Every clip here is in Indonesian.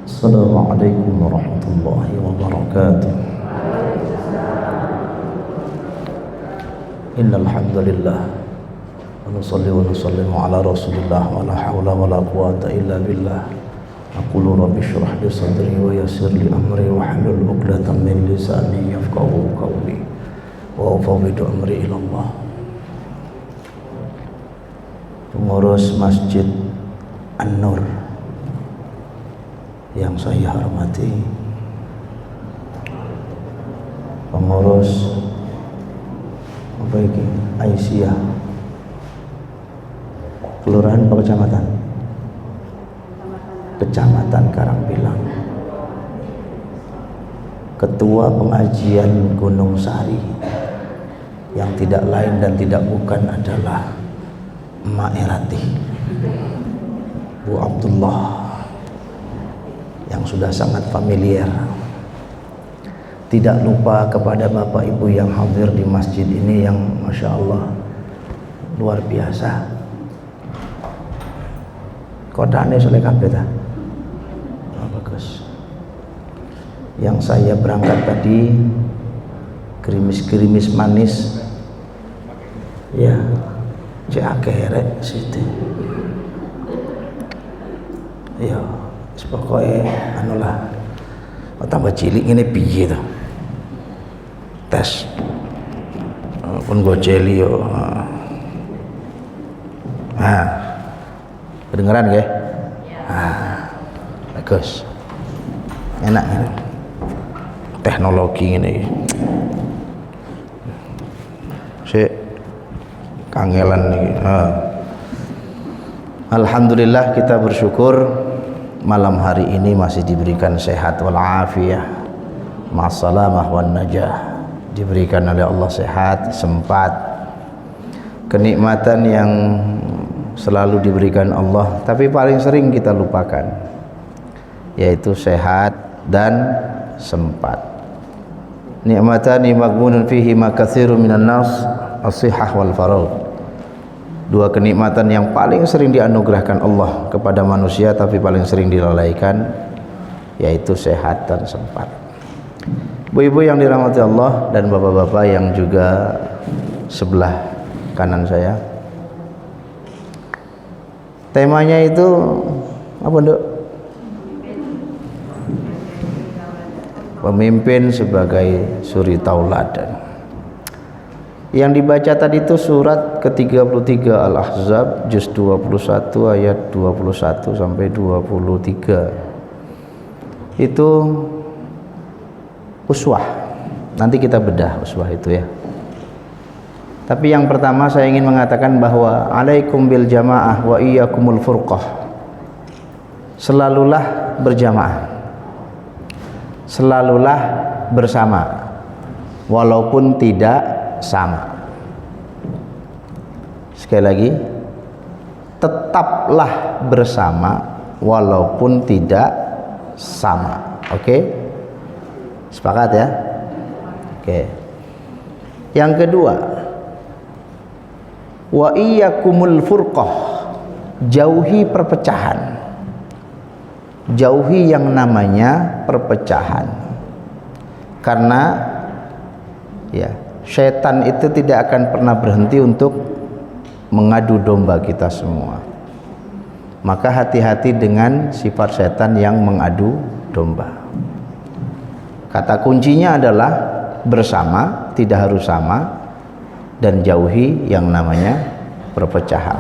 Assalamualaikum warahmatullahi wabarakatuh. Innal hamdalillah wa nusalli wa nusallimu ala Rasulillah wa la haula wa la quwwata illa billah. Aqulu rabbi shrah li sadri wa yassir li amri wa hlul 'uqdatam min lisani yafqahu qawli wa ufawwidu amri ila Allah. Pengurus Masjid An-Nur yang saya hormati, pengurus apa ini? Aisyah kelurahan apa kecamatan? Kecamatan Karangpilang. Ketua pengajian Gunung Sari yang tidak lain dan tidak bukan adalah Emak Erati Bu Abdullah, yang sudah sangat familiar. Tidak lupa kepada Bapak Ibu yang hadir di masjid ini yang Masya Allah luar biasa. Kodane soleh kabeh ta? Oh, bagus. Yang saya berangkat tadi gerimis-gerimis manis. Ya, cek akeh rek situ. Ya, pokoknya anulah tambah cilik ini piye tuh tes pun gue jeli yo. Nah, kedengeran gak? Bagus, enak ini teknologi ini si kangelan nih. Alhamdulillah, kita bersyukur malam hari ini masih diberikan sehat wal afiyah, ma'asalamah wan najah. Diberikan oleh Allah sehat, sempat, kenikmatan yang selalu diberikan Allah, tapi paling sering kita lupakan, yaitu sehat dan sempat. Nikmatani maghbunun fihi ma katsirun minan nas, as-sihhah wal faragh. Dua kenikmatan yang paling sering dianugerahkan Allah kepada manusia tapi paling sering dilalaikan, yaitu sehat dan sempat. Ibu-ibu yang dirahmati Allah dan bapak-bapak yang juga sebelah kanan saya, temanya itu apa, Nduk? Pemimpin sebagai suri tauladan. Yang dibaca tadi itu surat ke-33 Al-Ahzab juz 21 ayat 21 sampai 23. Itu uswah. Nanti kita bedah uswah itu ya. Tapi yang pertama saya ingin mengatakan bahwa alaikum bil jamaah wa iyyakumul furqah. Selalulah berjamaah. Selalulah bersama walaupun tidak sama. Sekali lagi, tetaplah bersama walaupun tidak sama. Oke? Sepakat ya? Oke. Yang kedua, wa iyyakumul furqah. Jauhi perpecahan. Jauhi yang namanya perpecahan. Karena ya, syaitan itu tidak akan pernah berhenti untuk mengadu domba kita semua. Maka hati-hati dengan sifat syaitan yang mengadu domba. Kata kuncinya adalah bersama, tidak harus sama, dan jauhi yang namanya perpecahan.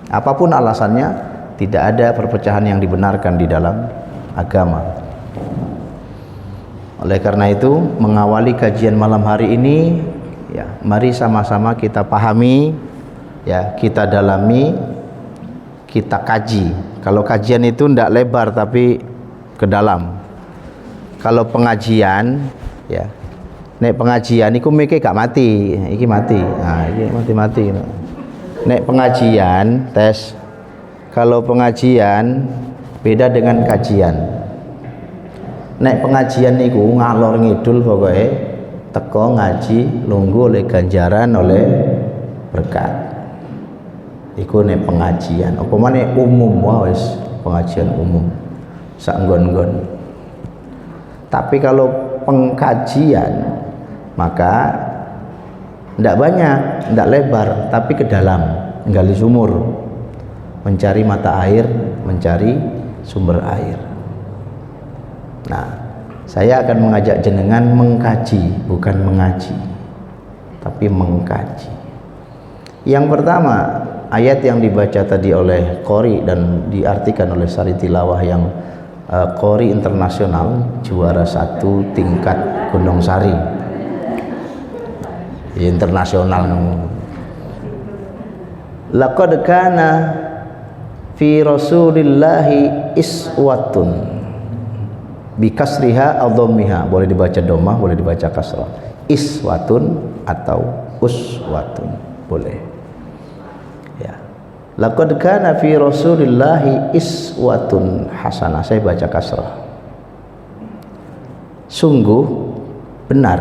Apapun alasannya, tidak ada perpecahan yang dibenarkan di dalam agama. Oleh karena itu, mengawali kajian malam hari ini, ya, mari sama-sama kita pahami, ya, kita dalami, kita kaji. Kalau kajian itu tidak lebar tapi ke dalam. Kalau pengajian, ya, nek pengajian iku mikir gak mati, iki mati. Nah, iki mati-mati. Nek pengajian tes. Kalau pengajian beda dengan kajian. Nek pengajian niku ngalor ngidul pokoknya teko ngaji lungguh oleh ganjaran oleh berkat. Iku nek pengajian. Apa maneh umum wae pengajian umum. saenggon-nggon. Tapi kalau pengkajian maka tidak banyak, tidak lebar, tapi ke dalam, gali sumur, mencari mata air, mencari sumber air. Nah, saya akan mengajak jenengan mengkaji, bukan mengaji, tapi mengkaji. Yang pertama, ayat yang dibaca tadi oleh Qori dan diartikan oleh Sari Tilawah yang Qori internasional, juara 1 tingkat Gunung Sari, internasional. Laqad kana fi Rasulillahi iswatun, bi kasriha atau dhammiha, boleh dibaca dhammah, boleh dibaca kasrah. Iswatun atau uswatun, boleh. Ya. Laqad kana fi Rasulillahi iswatun hasanah, saya baca kasrah. Sungguh benar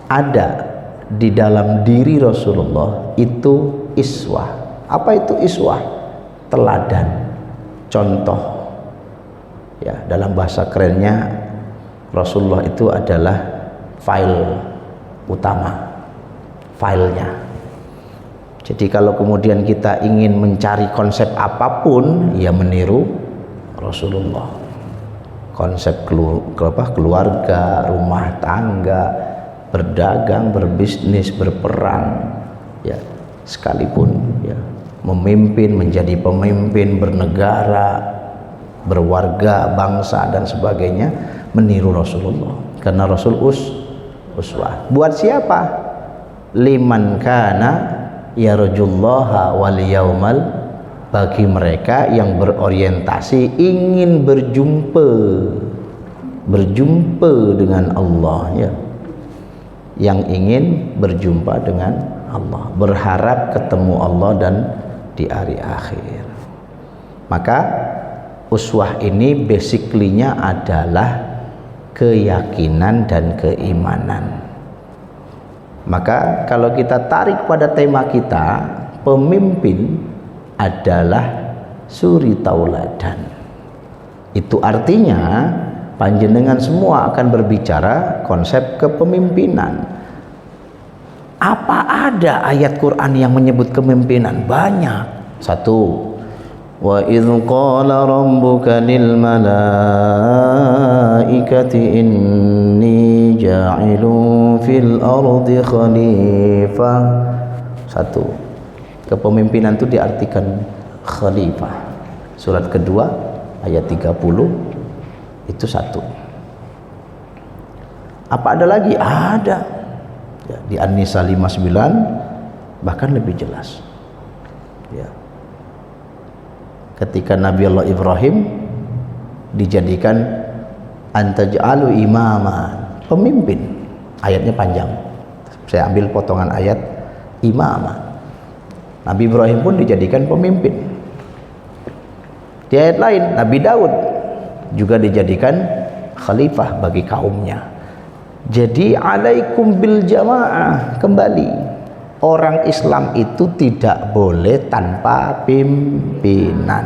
ada di dalam diri Rasulullah itu iswah. Apa itu iswah? Teladan, contoh. Ya, dalam bahasa kerennya Rasulullah itu adalah file utama, filenya. Jadi kalau kemudian kita ingin mencari konsep apapun, ya meniru Rasulullah. Konsep keluarga, rumah tangga, berdagang, berbisnis, berperang, ya, sekalipun ya, memimpin, menjadi pemimpin, bernegara, berwarga, bangsa dan sebagainya, meniru Rasulullah. Karena Rasul uswah. Buat siapa? Liman kana yarjullaha wal yaumal, bagi mereka yang berorientasi ingin berjumpa dengan Allah, ya, yang ingin berjumpa dengan Allah, berharap ketemu Allah dan di hari akhir. Maka uswah ini basically-nya adalah keyakinan dan keimanan. Maka kalau kita tarik pada tema kita, pemimpin adalah suri tauladan. Itu artinya panjenengan semua akan berbicara konsep kepemimpinan. Apa ada ayat Quran yang menyebut kepemimpinan? Banyak. Satu, wa idz qala rabbuka lil malaikati inni ja'ilun fil ardi khalifah. Satu, kepemimpinan itu diartikan khalifah. Surat kedua ayat 30 itu satu. Apa ada lagi? Ada. Ya, di An-Nisa 59 bahkan lebih jelas. Ya. Ketika Nabi Allah Ibrahim dijadikan antaj'alu imama, pemimpin. Ayatnya panjang. Saya ambil potongan ayat imama. Nabi Ibrahim pun dijadikan pemimpin. Di ayat lain Nabi Daud juga dijadikan khalifah bagi kaumnya. Jadi alaikum bil jamaah, kembali orang Islam itu tidak boleh tanpa pimpinan.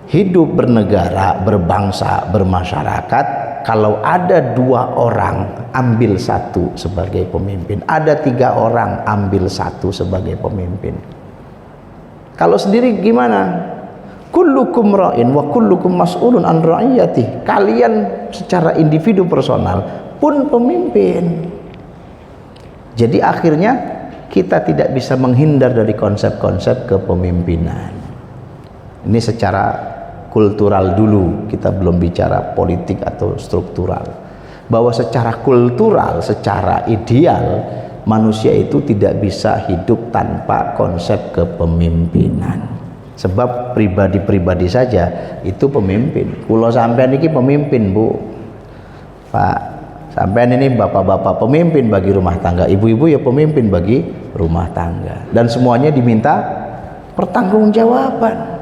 Hidup bernegara, berbangsa, bermasyarakat, kalau ada 2 orang ambil 1 sebagai pemimpin, ada 3 orang ambil 1 sebagai pemimpin. Kalau sendiri gimana? Kullukum ra'in wa kullukum mas'ulun an ra'iyati. Kalian secara individu personal pun pemimpin. Jadi akhirnya kita tidak bisa menghindar dari konsep-konsep kepemimpinan. Ini secara kultural dulu, kita belum bicara politik atau struktural. Bahwa secara kultural, secara ideal, manusia itu tidak bisa hidup tanpa konsep kepemimpinan. Sebab pribadi-pribadi saja itu pemimpin. Kulo sampean ini pemimpin, Bu. Pak, sampean ini bapak-bapak pemimpin bagi rumah tangga, ibu-ibu ya pemimpin bagi rumah tangga. Dan semuanya diminta pertanggungjawaban.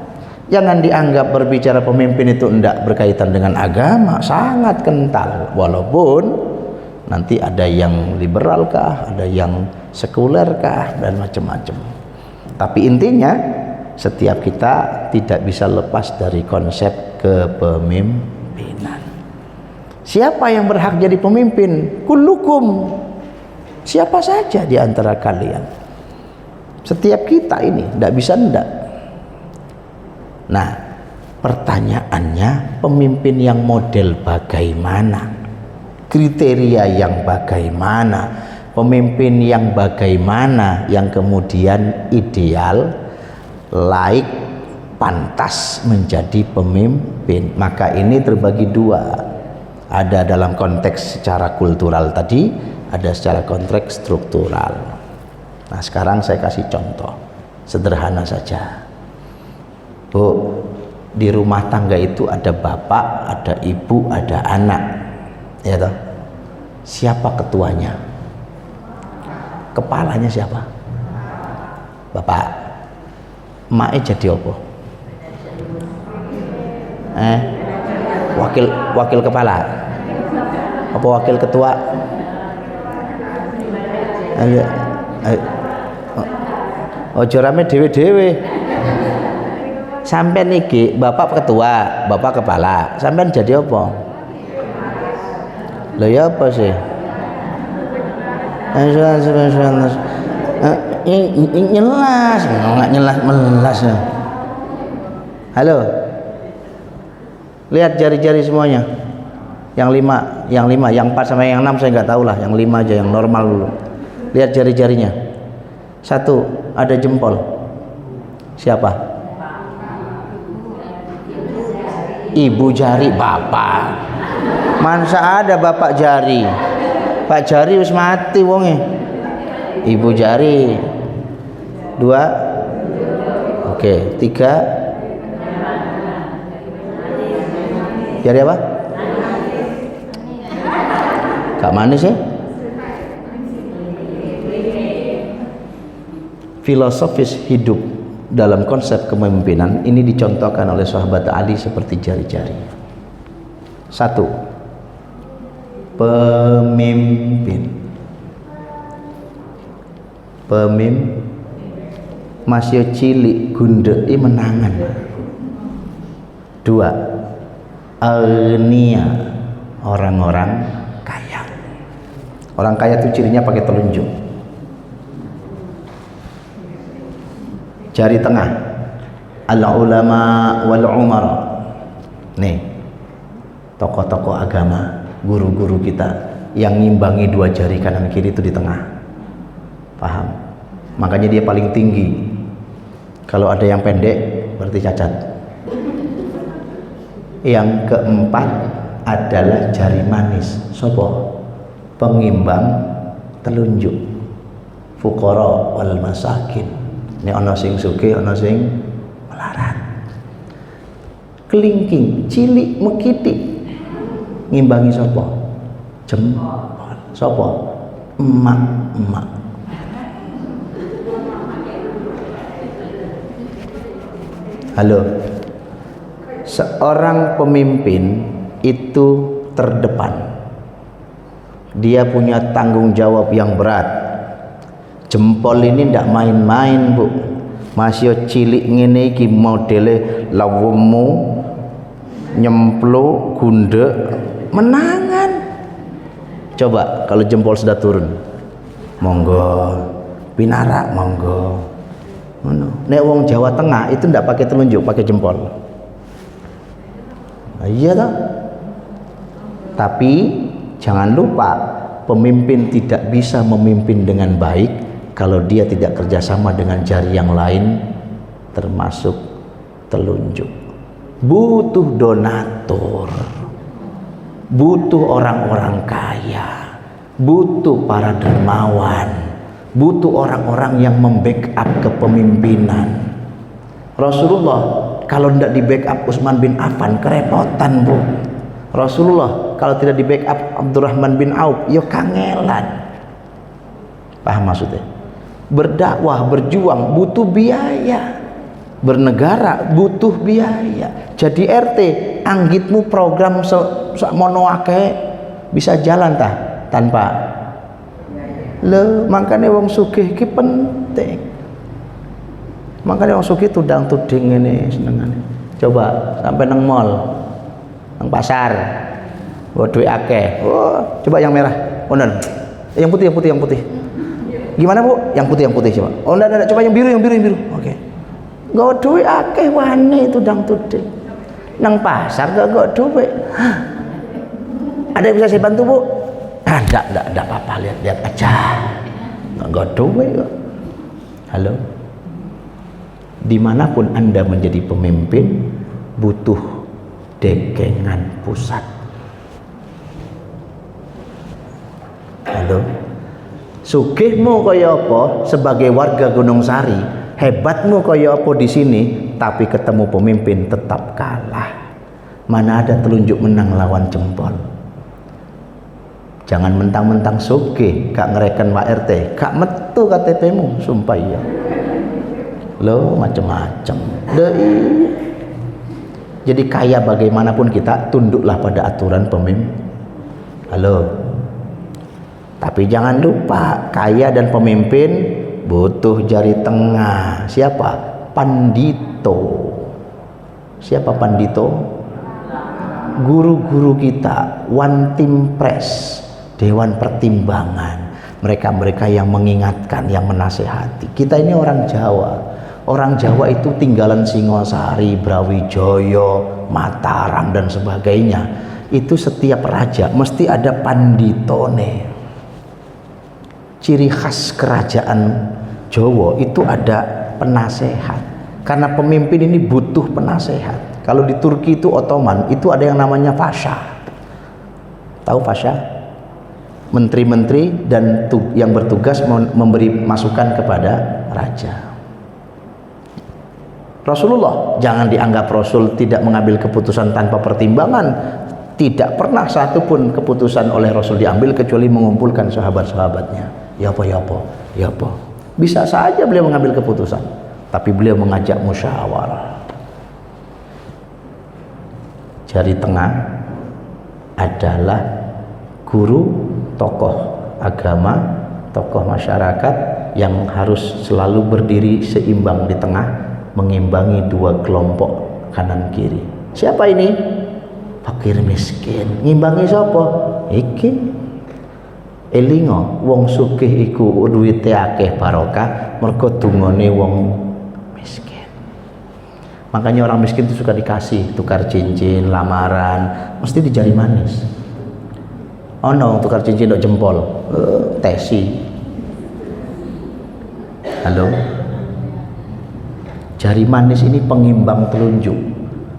Jangan dianggap berbicara pemimpin itu tidak berkaitan dengan agama, sangat kental. Walaupun nanti ada yang liberalkah, ada yang sekulerkah dan macam-macam. Tapi intinya setiap kita tidak bisa lepas dari konsep kepemimpinan. Siapa yang berhak jadi pemimpin? Kullukum, siapa saja di antara kalian. Setiap kita ini, tidak bisa ndak. Nah, pertanyaannya, pemimpin yang model bagaimana? Kriteria yang bagaimana? Pemimpin yang bagaimana yang kemudian ideal, laik, pantas menjadi pemimpin? Maka ini terbagi dua. Ada dalam konteks secara kultural tadi, ada secara konteks struktural. Nah, sekarang saya kasih contoh sederhana saja. Bu, di rumah tangga itu ada bapak, ada ibu, ada anak, ya toh? Siapa ketuanya? Kepalanya siapa? Bapak. Emaknya jadi apa? Wakil kepala? Apa wakil ketua? Ayo. Ojo rame dewe-dewe. Sampai niki bapak ketua, bapak kepala, sampai jadi apa? Lo ya apa sih? Nyelas, nggak nyelas melas. Halo, lihat jari-jari semuanya. Yang lima, yang 4 sampai yang 6 saya nggak tahu lah. Yang 5 aja, yang normal dulu. Lihat jari-jarinya. 1, ada jempol. Siapa? Ibu jari, bapak. Mansa ada bapak jari. Pak jari wis mati wonge. Ibu jari. 2. Oke, 3. Jari apa? Gak manis ya? Filosofis hidup dalam konsep kepemimpinan ini dicontohkan oleh sahabat Ali seperti jari-jari. 1. Pemimpin masih cilik gundeki menangan. 2. Agnia, orang-orang kaya. Orang kaya itu cirinya pakai telunjuk. Jari tengah, al-ulama wal umara. Nih, tokoh-tokoh agama, guru-guru kita yang ngimbangi 2 jari kanan kiri itu di tengah. Paham? Makanya dia paling tinggi. Kalau ada yang pendek berarti cacat. Yang keempat adalah jari manis. Sopo? Pengimbang telunjuk. Fuqara wal masakin. Ini ana sing sugih, ana sing melarat. Kelingking, cilik mekitik. Ngimbangi sopo? Jempol. Sopo? Emak-emak. Halo. Seorang pemimpin itu terdepan. Dia punya tanggung jawab yang berat. Jempol ini ndak main-main, Bu. Masih cilik ngene iki modele lawemu nyemplo gundek menangan. Coba kalau jempol sudah turun. Monggo. Pinara monggo. Ngono. Nek wong Jawa Tengah itu ndak pakai telunjuk, pakai jempol. Nah, iya toh? Tapi jangan lupa, pemimpin tidak bisa memimpin dengan baik kalau dia tidak kerjasama dengan jari yang lain, termasuk telunjuk. Butuh donatur, butuh orang-orang kaya, butuh para dermawan, butuh orang-orang yang membackup kepemimpinan. Rasulullah kalau tidak di backup Utsman bin Affan kerepotan, Bu. Rasulullah kalau tidak di backup Abdurrahman bin Auf ya kangelan. Paham maksudnya? Berdakwah, berjuang butuh biaya. Bernegara butuh biaya. Jadi RT anggitmu program sakmono akeh bisa jalan tah tanpa le, makanya wong sugih iki penting. Makanya wong sugih tudang tuding ngene senengane. Coba sampai nang mall, nang pasar, bawa duit akeh. Oh, coba yang merah. Oh, enggak. Yang putih. Gimana, Bu? Yang putih coba. Oh, enggak, coba yang biru. Oke. Gawa duit akeh wani tudang tuding. Nang pasar gak gawa duit. Ada yang bisa saya bantu, Bu? Enggak apa-apa, lihat aja. Enggak gawa duit kok. Halo. Dimanapun Anda menjadi pemimpin butuh dekengan pusat. Halo. Sugihmu kaya apa sebagai warga Gunung Sari, hebatmu kaya apa di sini, tapi ketemu pemimpin tetap kalah. Mana ada telunjuk menang lawan jempol. Jangan mentang-mentang sugih gak ngereken Pak RT, gak metu KTP-mu, sumpah iya. Lo macam-macam. Jadi kaya bagaimanapun kita tunduklah pada aturan pemimpin. Halo. Tapi jangan lupa kaya dan pemimpin butuh jari tengah. Siapa? Pandito. Siapa Pandito? Guru-guru kita, One Team Press, Dewan Pertimbangan. Mereka-mereka yang mengingatkan, yang menasehati. Kita ini orang Jawa. Orang Jawa itu tinggalan Singosari, Brawijaya, Mataram dan sebagainya. Itu setiap raja mesti ada panditone. Ciri khas kerajaan Jawa itu ada penasehat. Karena pemimpin ini butuh penasehat. Kalau di Turki itu Ottoman itu ada yang namanya Pasha. Tahu Pasha? Menteri-menteri dan yang bertugas memberi masukan kepada raja. Rasulullah jangan dianggap Rasul tidak mengambil keputusan tanpa pertimbangan. Tidak pernah satupun keputusan oleh Rasul diambil kecuali mengumpulkan sahabat-sahabatnya. Ya apa. Bisa saja beliau mengambil keputusan, tapi beliau mengajak musyawarah. Jari tengah adalah guru, tokoh agama, tokoh masyarakat yang harus selalu berdiri seimbang di tengah, mengimbangi dua kelompok kanan kiri. Siapa ini? Fakir miskin. Ngimbangi siapa? Iki. Elingo wong sugih iku duwite akeh barokah mergo dungane wong miskin. Makanya orang miskin itu suka dikasih tukar cincin, lamaran, mesti di jari manis. Oh no, tukar cincin dok jempol, tesi. Halo. Jari manis ini pengimbang telunjuk.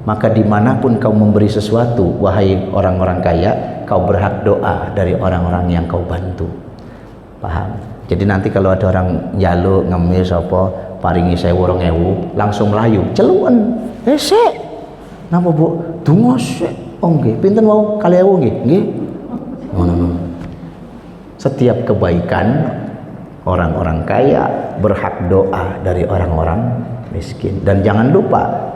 Maka dimanapun kau memberi sesuatu, wahai orang-orang kaya, kau berhak doa dari orang-orang yang kau bantu. Paham? Jadi nanti kalau ada orang njaluk ngemis apa paringi 1.000 langsung melayu, celuen. Sik. Napa Bu? Donga sik. Oh nggih, pinten wau? 2.000 nggih? Nggih. Ngono. Setiap kebaikan orang-orang kaya berhak doa dari orang-orang miskin. Dan jangan lupa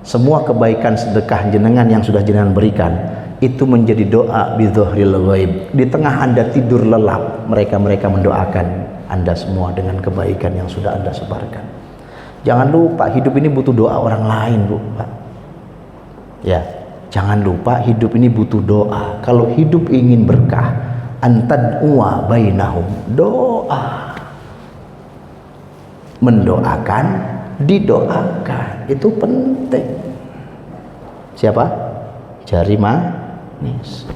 semua kebaikan sedekah jenengan yang sudah jenengan berikan itu menjadi doa bidzahril ghaib. Di tengah Anda tidur lelap, mereka-mereka mendoakan Anda semua dengan kebaikan yang sudah Anda sebarkan. Jangan lupa hidup ini butuh doa orang lain, Bu, Pak. Ya, jangan lupa hidup ini butuh doa. Kalau hidup ingin berkah, antad'uwa bainahum, doa. Mendoakan, didoakan, itu penting. Siapa? Jari manis.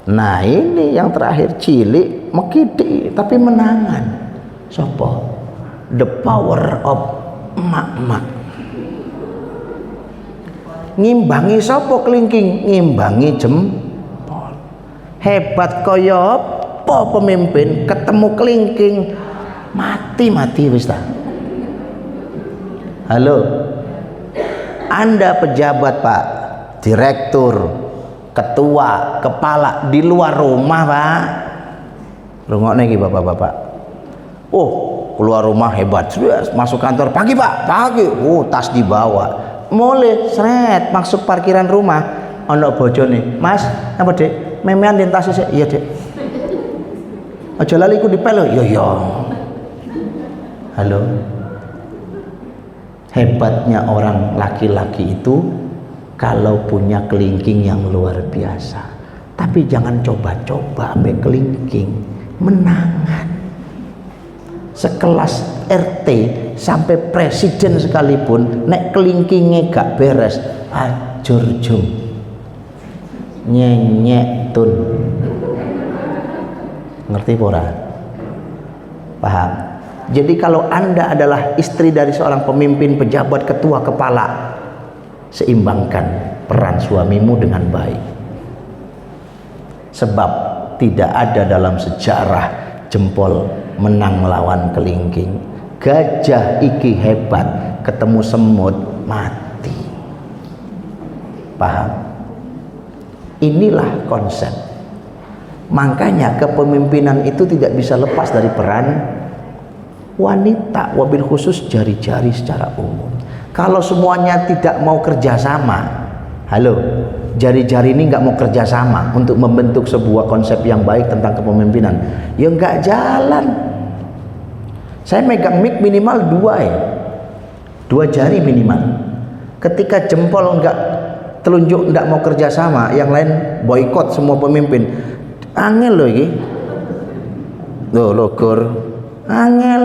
Nah ini yang terakhir, cilik mekiti tapi menangan. Sopo? The power of emak-emak. Ngimbangi sopo kelingking? Ngimbangi jempol. Hebat kaya apa pemimpin ketemu kelingking mati wis ta. Halo, Anda pejabat Pak, direktur, ketua, kepala di luar rumah Pak. Rungokne iki bapak-bapak. Oh, keluar rumah hebat, masuk kantor pagi Pak, pagi. Oh, tas dibawa. Mulai seret masuk parkiran rumah, ono bojone. Mas, apa Dek? Memean den tas sik. Iya, Dek. Aja lali ku dipel lho. Iya. Halo. Hebatnya orang laki-laki itu kalau punya kelingking yang luar biasa. Tapi jangan coba-coba sampai kelingking, menangan. Sekelas RT sampai presiden sekalipun nek kelingkingnya gak beres, ajur jum, nyenyek tun. Ngerti pora? Paham? Jadi kalau Anda adalah istri dari seorang pemimpin, pejabat, ketua, kepala, seimbangkan peran suamimu dengan baik. Sebab tidak ada dalam sejarah jempol menang melawan kelingking. Gajah iki hebat, ketemu semut mati. Paham? Inilah konsep. Makanya kepemimpinan itu tidak bisa lepas dari peran wanita, wabil khusus jari-jari secara umum. Kalau semuanya tidak mau kerjasama, halo, jari-jari ini nggak mau kerjasama untuk membentuk sebuah konsep yang baik tentang kepemimpinan, ya nggak jalan. Saya megang mic minimal 2 jari minimal. Ketika jempol nggak telunjuk nggak mau kerjasama, yang lain boykot semua pemimpin. Angel loh ini, logur, angel,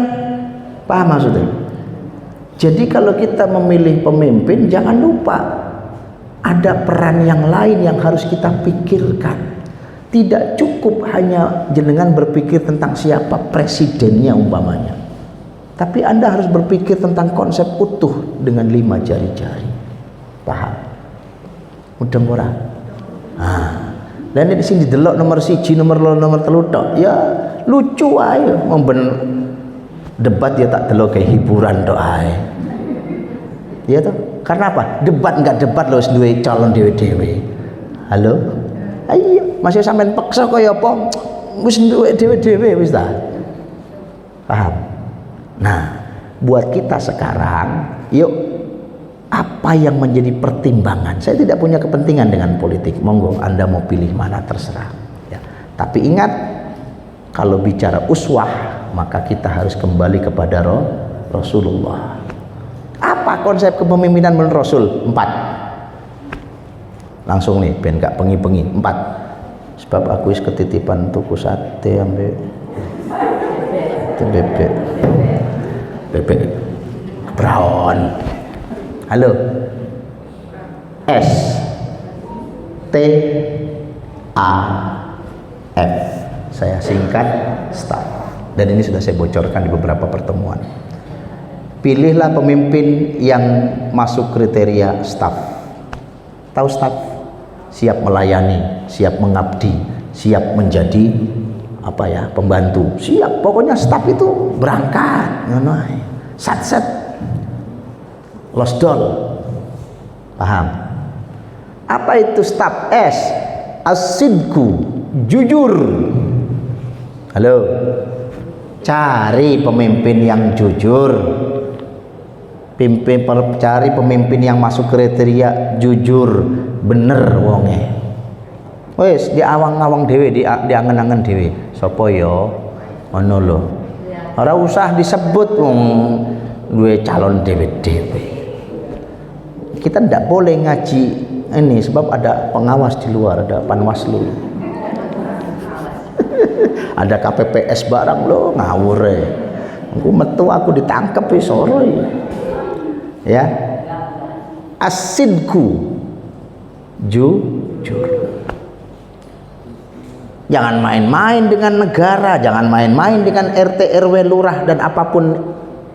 paham maksudnya? Jadi kalau kita memilih pemimpin, jangan lupa ada peran yang lain yang harus kita pikirkan. Tidak cukup hanya jenengan berpikir tentang siapa presidennya umpamanya, tapi Anda harus berpikir tentang konsep utuh dengan 5 jari-jari. Paham? Mudah murah. Dan di sini delok nomor 1, nomor 2, nomor 3 tok. Ya lucu aja, memben debat ya tak delok kayak hiburan tok ae. Ya toh? Karena apa? Debat enggak debat loh duwe calon dhewe-dhewe. Halo? Ayo, masih sampean peksa kaya apa? Wis duwe dhewe-dhewe wis ta. Paham? Nah, buat kita sekarang, yuk apa yang menjadi pertimbangan? Saya tidak punya kepentingan dengan politik. Monggo Anda mau pilih mana terserah. Ya. Tapi ingat, kalau bicara uswah, maka kita harus kembali kepada Rasulullah. Apa konsep kepemimpinan menurut Rasul? 4. Langsung nih, ben gak pengi-pengi. 4. Sebab aku is ketitipan tuku sate ambe bebek. Bebek brown. Halo. S T A F. Saya singkat staff. Dan ini sudah saya bocorkan di beberapa pertemuan. Pilihlah pemimpin yang masuk kriteria staff. Tahu staff? Siap melayani, siap mengabdi, siap menjadi pembantu. Siap, pokoknya staff itu berangkat, ngono ae. Sat-sat. Losdol. Paham? Apa itu staff? S. As-sidku, jujur. Halo. Cari pemimpin yang jujur. Cari pemimpin yang masuk kriteria jujur, bener wonge. Wes diawang-awang dhewe, diangen-angen dhewe. Sapa ya? Ngono lho. Ora usah disebut wong duwe calon dhewe-dhewe. Kita tidak boleh ngaji ini sebab ada pengawas di luar, ada Panwaslu. Ada KPPS barang lo ngawur ya. Aku metu aku ditangkep sore. Ya. Asidku jujur. Jangan main-main dengan negara, jangan main-main dengan RT RW lurah dan apapun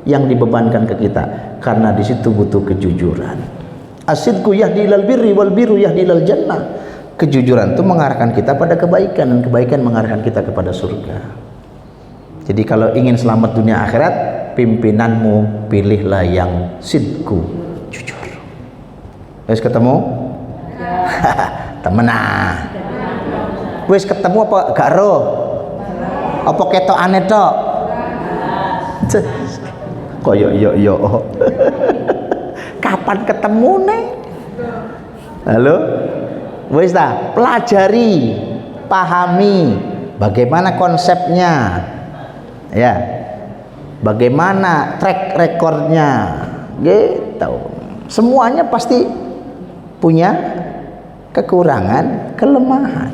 yang dibebankan ke kita, karena di situ butuh kejujuran. Asidku yahdi ilal birri wal birru yahdi ilal jannah. Kejujuran itu mengarahkan kita pada kebaikan dan kebaikan mengarahkan kita kepada surga. Jadi kalau ingin selamat dunia akhirat, pimpinanmu pilihlah yang sidku, jujur. Wis ketemu? Temenan. Wis ketemu apa gak ro? Apa ketokane tok? Koyo yo. Kapan ketemu nih? Halo? Wis ta, pelajari, pahami bagaimana konsepnya. Ya. Bagaimana track recordnya. Nggih. tahu. Semuanya pasti punya kekurangan, kelemahan.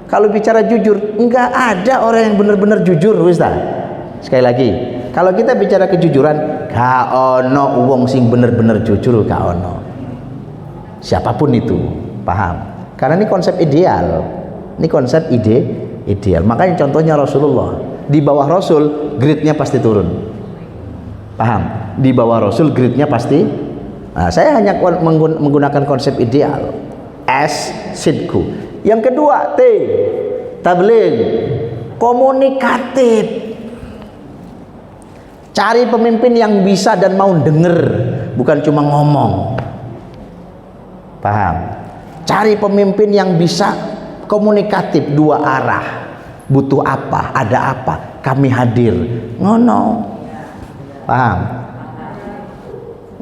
Kalau bicara jujur, enggak ada orang yang benar-benar jujur, Ustaz. Sekali lagi, kalau kita bicara kejujuran, gak ono wong sing bener-bener jujur, gak ono. Siapapun itu, paham? Karena ini konsep ideal. Ini konsep ideal. Makanya contohnya Rasulullah. Di bawah Rasul, grade-nya pasti turun. Paham? Di bawah Rasul, grade-nya pasti. Nah, saya hanya menggunakan konsep ideal. S, sidku. Yang kedua, T, tabligh, komunikatif. Cari pemimpin yang bisa dan mau denger, bukan cuma ngomong. Paham? Cari pemimpin yang bisa komunikatif, dua arah. Butuh apa, ada apa, kami hadir. Ngono. Paham?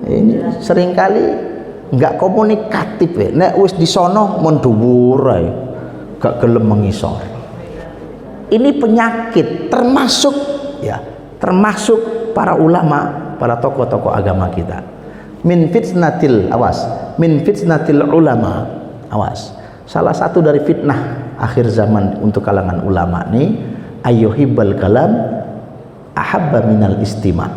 Ini seringkali nggak komunikatif ya. Nek wis disono mon dhuwur ae. Gak gelem mengisor. Ini penyakit termasuk ya, termasuk para ulama, para tokoh-tokoh agama kita. Min fitnatil, awas, min fitnatil ulama. Awas. Salah satu dari fitnah akhir zaman untuk kalangan ulama nih, ayyuhibbal kalam ahabba minal istima'.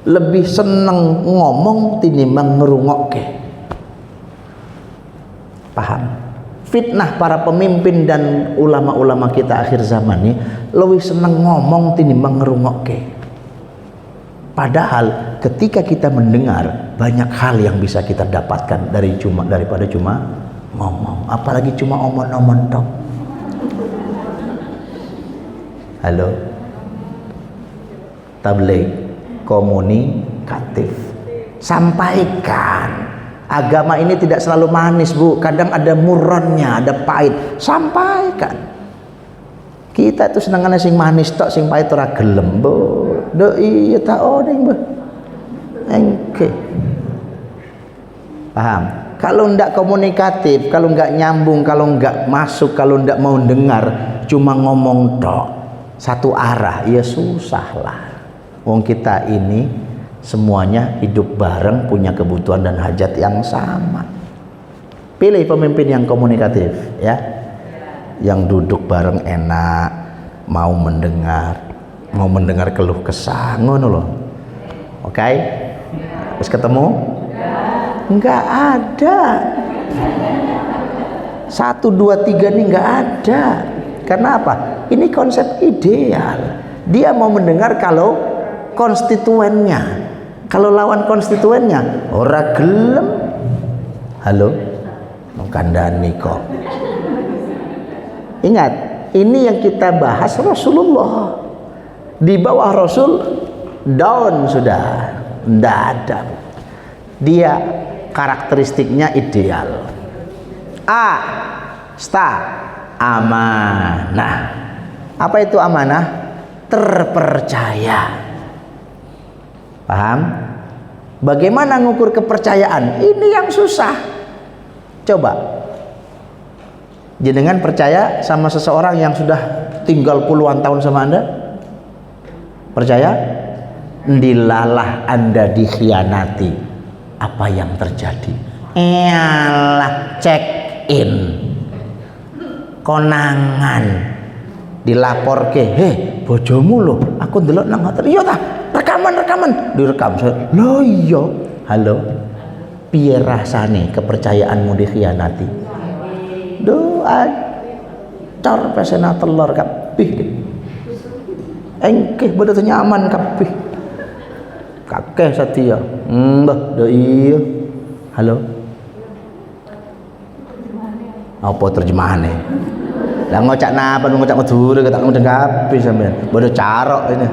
Lebih seneng ngomong tinimbang ngrungokke. Paham? Fitnah para pemimpin dan ulama-ulama kita akhir zaman nih lebih seneng ngomong tinimbang ngrungokke. Padahal ketika kita mendengar, banyak hal yang bisa kita dapatkan daripada cuma ngomong, apalagi cuma omong-omong tok. Halo, tabligh, komunikatif, sampaikan. Agama ini tidak selalu manis, Bu. Kadang ada murronnya, ada pahit. Sampaikan. Kita itu senengannya sing manis tok, sing pahit ora gelem, Bu. Do iya ta odeng, Bu. Engke. Paham? Kalau ndak komunikatif, kalau nggak nyambung, kalau nggak masuk, kalau ndak mau dengar, cuma ngomong tok, satu arah, ya susah lah. Wong kita ini semuanya hidup bareng, punya kebutuhan dan hajat yang sama. Pilih pemimpin yang komunikatif, ya, yang duduk bareng enak, mau mendengar keluh kesah, ngono loh. Oke? Terus ketemu? Enggak ada. 1, 2, 3 nih enggak ada. Karena apa? Ini konsep ideal. Dia mau mendengar kalau konstituennya. Kalau lawan konstituennya ora gelem. Halo, mengkandani kok. Ingat, ini yang kita bahas Rasulullah. Di bawah Rasul down sudah, ndak ada. Dia karakteristiknya ideal. A, amanah. Apa itu amanah? Terpercaya. Paham? Bagaimana ngukur kepercayaan? Ini yang susah. Coba jenengan percaya sama seseorang yang sudah tinggal puluhan tahun sama Anda? Percaya? Ndilalah Anda dikhianati, apa yang terjadi? Eyalah, check in, konangan, dilaporke, bojomu loh, aku ndelok nang hotel. Iya ta? Rekaman direkam. Loh iya. Halo, piye rasane kepercayaanmu dikhianati? Doa cor pesena telur kabeh. Engkeh bodo nyaman kabeh. Kakeh setia. Mbah, do iya. Halo. Apa terjemahane? Lah ngocak napa ngocak medure ketak mudeng kabeh sampean. Bodo carok ini.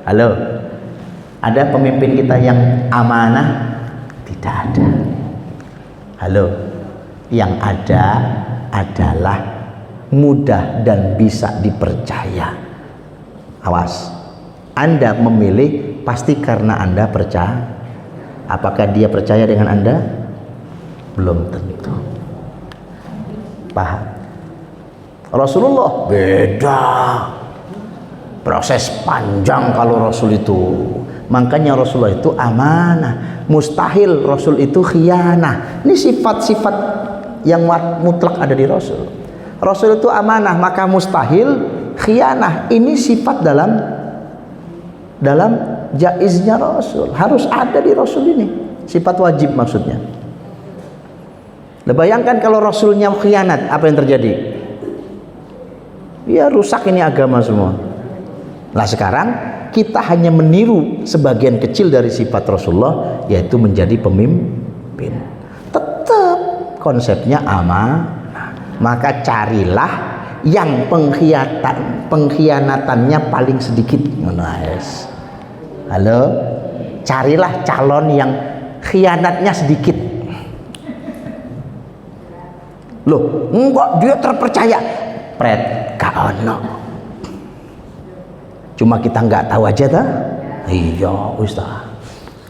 Halo, ada pemimpin kita yang amanah? Tidak ada. Halo, yang ada adalah mudah dan bisa dipercaya. Awas, Anda memilih pasti karena Anda percaya. Apakah dia percaya dengan Anda? Belum tentu. Paham? Rasulullah beda. Proses panjang kalau Rasul itu Makanya Rasulullah itu amanah. Mustahil Rasul itu khianah. Ini sifat-sifat yang mutlak ada di Rasul. Rasul itu amanah, maka mustahil khianah. Ini sifat dalam jaiznya Rasul. Harus ada di Rasul ini. Sifat wajib maksudnya. Bayangkan kalau Rasulnya khianat, apa yang terjadi? Ya rusak ini agama semua. Nah sekarang kita hanya meniru sebagian kecil dari sifat Rasulullah, yaitu menjadi pemimpin. Tetap konsepnya amanah. Maka carilah yang pengkhianatannya paling sedikit. Halo, carilah calon yang khianatnya sedikit. Loh, enggak, dia terpercaya. Pret, gak ono. Cuma kita nggak tahu aja dah. Iya, Ustaz.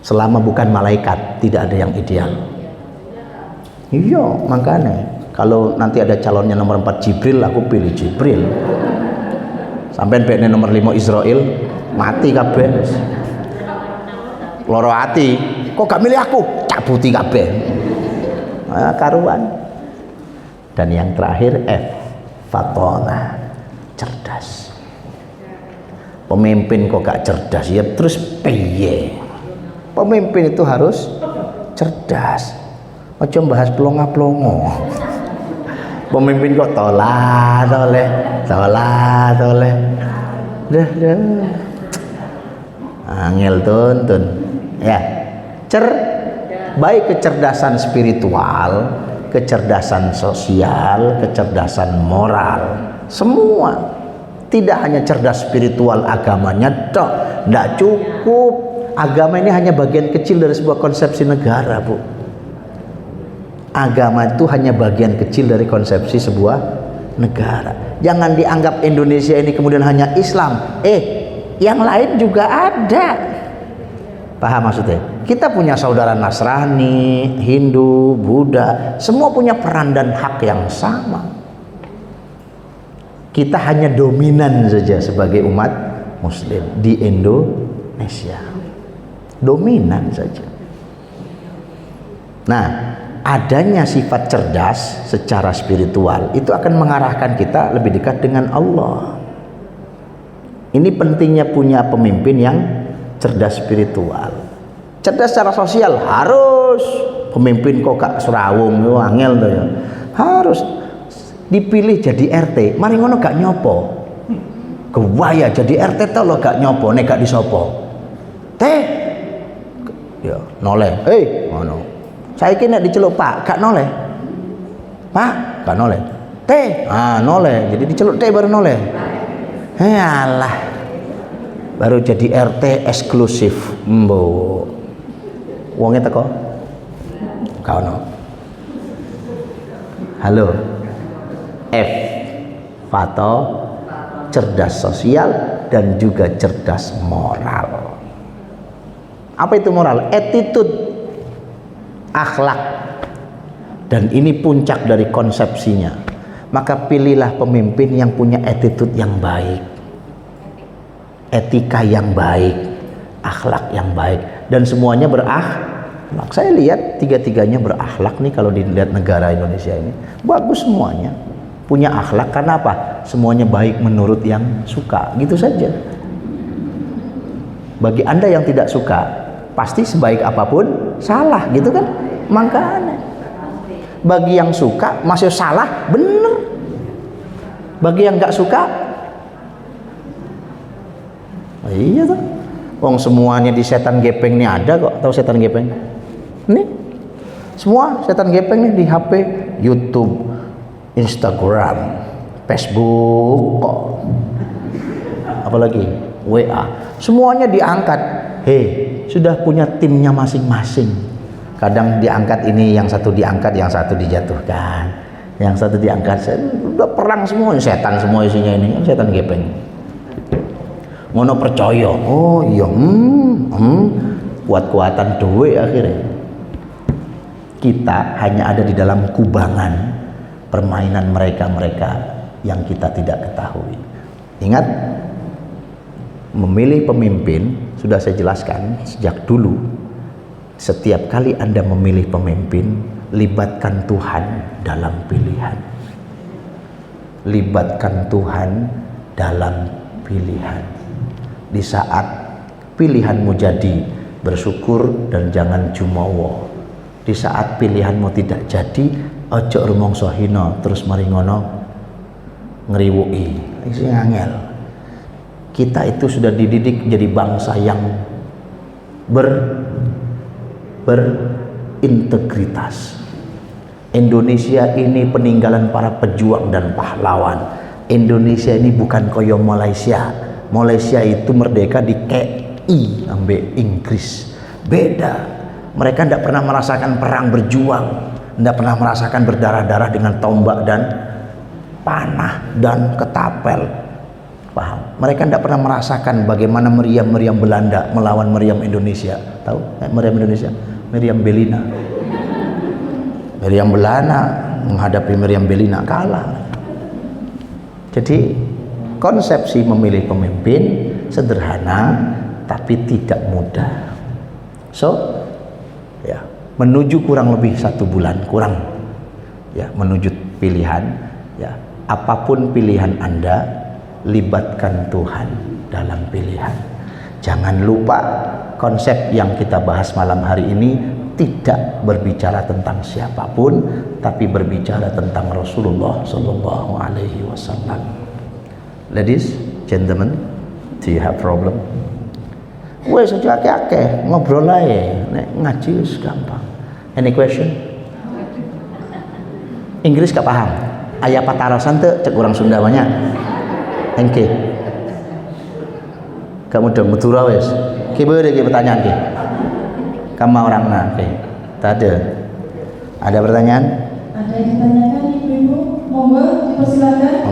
Selama bukan malaikat, tidak ada yang ideal. Iya, makanya kalau nanti ada calonnya nomor 4 Jibril, aku pilih Jibril. Sampai bekne nomor 5 Israel, mati kabeh. Loro ati, kok gak milih aku? Cabuti kabeh. Nah, karuan. Dan yang terakhir F, Fatona, cerdas. Pemimpin kok gak cerdas, ya terus piye? Pemimpin itu harus cerdas. Ojo bahas plonga-plongo. Pemimpin kok toleh. Dah. Angel tuntun. Ya. Baik kecerdasan spiritual, kecerdasan sosial, kecerdasan moral, semua. Tidak hanya cerdas spiritual agamanya toh, tidak cukup. Agama ini hanya bagian kecil dari sebuah konsepsi negara, Bu. Agama itu hanya bagian kecil dari konsepsi sebuah negara. Jangan dianggap Indonesia ini kemudian hanya Islam. Yang lain juga ada. Paham maksudnya? Kita punya saudara Nasrani, Hindu, Buddha, semua punya peran dan hak yang sama. Kita hanya dominan saja sebagai umat Muslim di Indonesia. Dominan saja. Nah, adanya sifat cerdas secara spiritual itu akan mengarahkan kita lebih dekat dengan Allah. Ini pentingnya punya pemimpin yang cerdas spiritual. Cerdas secara sosial harus. Pemimpin kok gak serawung, angel tuh ya. Harus dipilih jadi RT, mari ngono gak nyopo. Kewaya jadi RT tau lo gak nyopo, nek gak disopo. Teh, ya noleh. Ngono. Saiki nek diceluk Pak, gak noleh. Pak, gak noleh. Teh, noleh. Jadi diceluk teh baru noleh. Alah. Baru jadi RT eksklusif. Mbok. Wonge teko? Gak ono. Halo. F, Fato, cerdas sosial dan juga cerdas moral. Apa itu moral? Attitude, akhlak. Dan ini puncak dari konsepsinya. Maka pilihlah pemimpin yang punya attitude yang baik, etika yang baik, akhlak yang baik, dan semuanya berakhlak. Saya lihat tiga-tiganya berakhlak nih kalau dilihat negara Indonesia ini. Bagus semuanya. Punya akhlak karena apa? Semuanya baik menurut yang suka, gitu saja. Bagi Anda yang tidak suka, pasti sebaik apapun salah, gitu kan? Makanya bagi yang suka masih salah, bener. Bagi yang nggak suka, iya tuh. Wong semuanya di setan gepeng nih ada kok. Tahu setan gepeng? Nih, semua setan gepeng nih di HP, YouTube, Instagram, Facebook, apalagi WA, semuanya diangkat. Sudah punya timnya masing-masing. Kadang diangkat ini, yang satu diangkat, yang satu dijatuhkan, yang satu diangkat. Udah perang semua, setan semua isinya ini, setan gepeng. Ngono percaya, oh iya, kuat-kuatan duwe akhirnya. Kita hanya ada di dalam kubangan permainan mereka-mereka yang kita tidak ketahui. Ingat, memilih pemimpin sudah saya jelaskan sejak dulu, setiap kali Anda memilih pemimpin, libatkan Tuhan dalam pilihan. Libatkan Tuhan dalam pilihan. Di saat pilihanmu jadi, bersyukur dan jangan jumawa. Di saat pilihanmu tidak jadi, ojo rumangsa hina terus mari ngono ngriwuki. Iki angel. Kita itu sudah dididik jadi bangsa yang berintegritas. Indonesia ini peninggalan para pejuang dan pahlawan. Indonesia ini bukan koyo Malaysia. Malaysia itu merdeka di KI ambek Inggris. Beda. Mereka tidak pernah merasakan perang berjuang, tidak pernah merasakan berdarah-darah dengan tombak dan panah dan ketapel. Paham? Mereka tidak pernah merasakan bagaimana meriam-meriam Belanda melawan meriam Indonesia. Tahu? Meriam Indonesia, meriam Bellina. Meriam Belanda menghadapi meriam Bellina kalah. Jadi konsepsi memilih pemimpin sederhana tapi tidak mudah. So, ya, menuju kurang lebih 1 bulan kurang, ya, menuju pilihan, ya, apapun pilihan Anda, libatkan Tuhan dalam pilihan. Jangan lupa konsep yang kita bahas malam hari ini tidak berbicara tentang siapapun, tapi berbicara tentang Rasulullah Sallallahu Alaihi Wasallam. Ladies, gentlemen, do you have problem? Wes aja akeh-akeh ngobrol ae, nek ngaji wis gampang. Any question? Inggris gak paham? Aya patarasan teu cek orang Sunda banyak. Engke. Kamu udah Madura wes. Ki beure ki pertanyaan ki. Kamu orangna ki. Tak ada. Ada pertanyaan? Ada yang ditanyakan ibu-ibu, monggo dipersilakan.